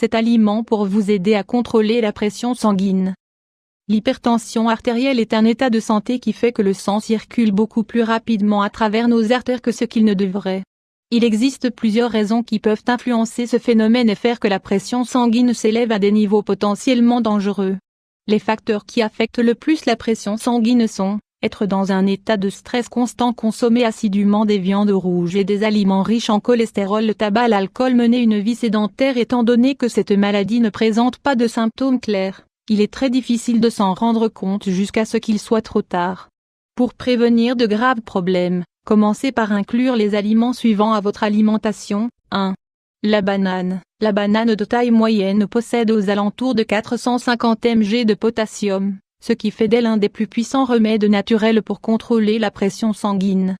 cet aliment pour vous aider à contrôler la pression sanguine. L'hypertension artérielle est un état de santé qui fait que le sang circule beaucoup plus rapidement à travers nos artères que ce qu'il ne devrait. Il existe plusieurs raisons qui peuvent influencer ce phénomène et faire que la pression sanguine s'élève à des niveaux potentiellement dangereux. Les facteurs qui affectent le plus la pression sanguine sont être dans un état de stress constant, consommer assidûment des viandes rouges et des aliments riches en cholestérol, le tabac, l'alcool, mener une vie sédentaire. Étant donné que cette maladie ne présente pas de symptômes clairs, il est très difficile de s'en rendre compte jusqu'à ce qu'il soit trop tard. Pour prévenir de graves problèmes, commencez par inclure les aliments suivants à votre alimentation. 1. La banane. La banane de taille moyenne possède aux alentours de 450 mg de potassium, ce qui fait d'elle un des plus puissants remèdes naturels pour contrôler la pression sanguine.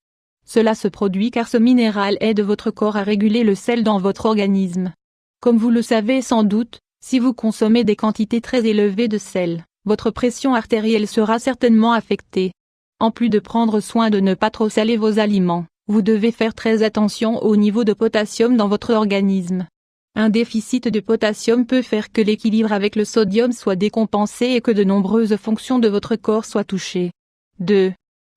Cela se produit car ce minéral aide votre corps à réguler le sel dans votre organisme. Comme vous le savez sans doute, si vous consommez des quantités très élevées de sel, votre pression artérielle sera certainement affectée. En plus de prendre soin de ne pas trop saler vos aliments, vous devez faire très attention au niveau de potassium dans votre organisme. Un déficit de potassium peut faire que l'équilibre avec le sodium soit décompensé et que de nombreuses fonctions de votre corps soient touchées. 2.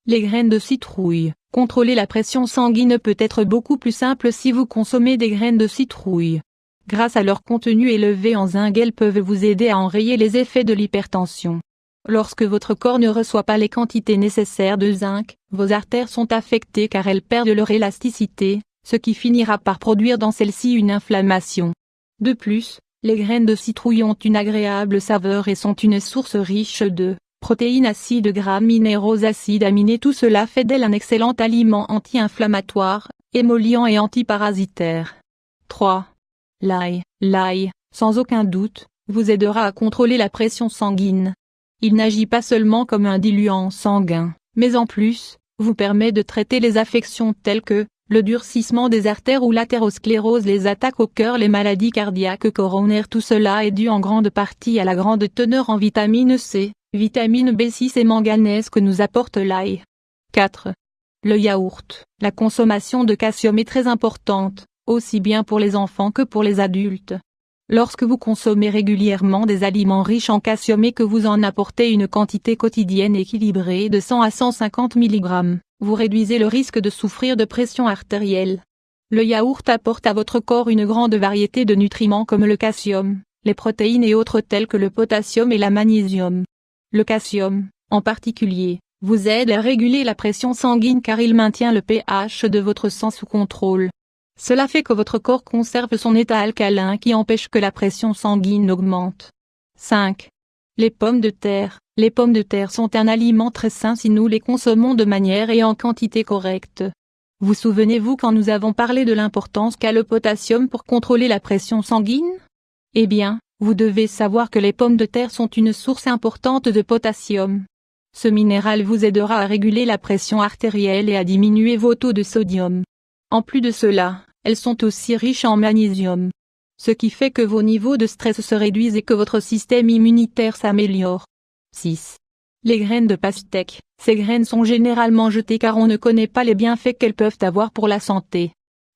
Les graines de citrouille. Contrôler la pression sanguine peut être beaucoup plus simple si vous consommez des graines de citrouille. Grâce à leur contenu élevé en zinc, elles peuvent vous aider à enrayer les effets de l'hypertension. Lorsque votre corps ne reçoit pas les quantités nécessaires de zinc, vos artères sont affectées car elles perdent leur élasticité, ce qui finira par produire dans celle-ci une inflammation. De plus, les graines de citrouille ont une agréable saveur et sont une source riche de protéines, acides gras, minéraux, acides aminés. Tout cela fait d'elle un excellent aliment anti-inflammatoire, émollient et antiparasitaire. 3. L'ail. L'ail, sans aucun doute, vous aidera à contrôler la pression sanguine. Il n'agit pas seulement comme un diluant sanguin, mais en plus, vous permet de traiter les affections telles que le durcissement des artères ou l'athérosclérose, les attaques au cœur, les maladies cardiaques coronaires. Tout cela est dû en grande partie à la grande teneur en vitamine C, vitamine B6 et manganèse que nous apporte l'ail. 4. Le yaourt. La consommation de calcium est très importante, aussi bien pour les enfants que pour les adultes. Lorsque vous consommez régulièrement des aliments riches en calcium et que vous en apportez une quantité quotidienne équilibrée de 100 à 150 mg, vous réduisez le risque de souffrir de pression artérielle. Le yaourt apporte à votre corps une grande variété de nutriments comme le calcium, les protéines et autres tels que le potassium et la magnésium. Le calcium, en particulier, vous aide à réguler la pression sanguine car il maintient le pH de votre sang sous contrôle. Cela fait que votre corps conserve son état alcalin qui empêche que la pression sanguine augmente. 5. Les pommes de terre. Les pommes de terre sont un aliment très sain si nous les consommons de manière et en quantité correcte. Vous souvenez-vous quand nous avons parlé de l'importance qu'a le potassium pour contrôler la pression sanguine? Eh bien, vous devez savoir que les pommes de terre sont une source importante de potassium. Ce minéral vous aidera à réguler la pression artérielle et à diminuer vos taux de sodium. En plus de cela, elles sont aussi riches en magnésium. Ce qui fait que vos niveaux de stress se réduisent et que votre système immunitaire s'améliore. 6. Les graines de pastèque. Ces graines sont généralement jetées car on ne connaît pas les bienfaits qu'elles peuvent avoir pour la santé.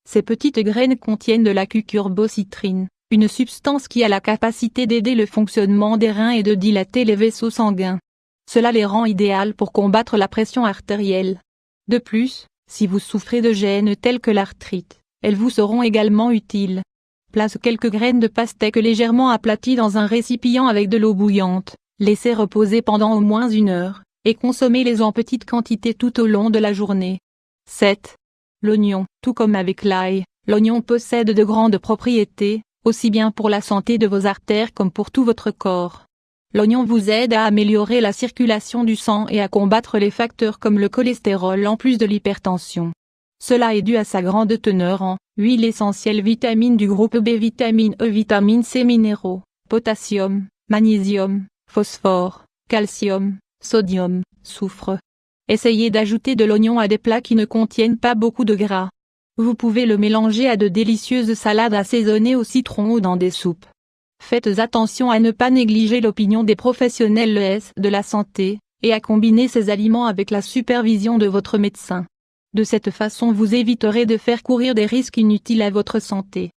Ces petites graines contiennent de la cucurbocitrine, une substance qui a la capacité d'aider le fonctionnement des reins et de dilater les vaisseaux sanguins. Cela les rend idéales pour combattre la pression artérielle. De plus, si vous souffrez de gênes telles que l'arthrite, elles vous seront également utiles. Place quelques graines de pastèque légèrement aplaties dans un récipient avec de l'eau bouillante, laissez reposer pendant au moins 1 heure, et consommez-les en petites quantités tout au long de la journée. 7. L'oignon. Tout comme avec l'ail, l'oignon possède de grandes propriétés, aussi bien pour la santé de vos artères comme pour tout votre corps. L'oignon vous aide à améliorer la circulation du sang et à combattre les facteurs comme le cholestérol en plus de l'hypertension. Cela est dû à sa grande teneur en huile essentielle, vitamines du groupe B, vitamine E, vitamine C, minéraux, potassium, magnésium, phosphore, calcium, sodium, soufre. Essayez d'ajouter de l'oignon à des plats qui ne contiennent pas beaucoup de gras. Vous pouvez le mélanger à de délicieuses salades assaisonnées au citron ou dans des soupes. Faites attention à ne pas négliger l'opinion des professionnels de la santé, et à combiner ces aliments avec la supervision de votre médecin. De cette façon vous éviterez de faire courir des risques inutiles à votre santé.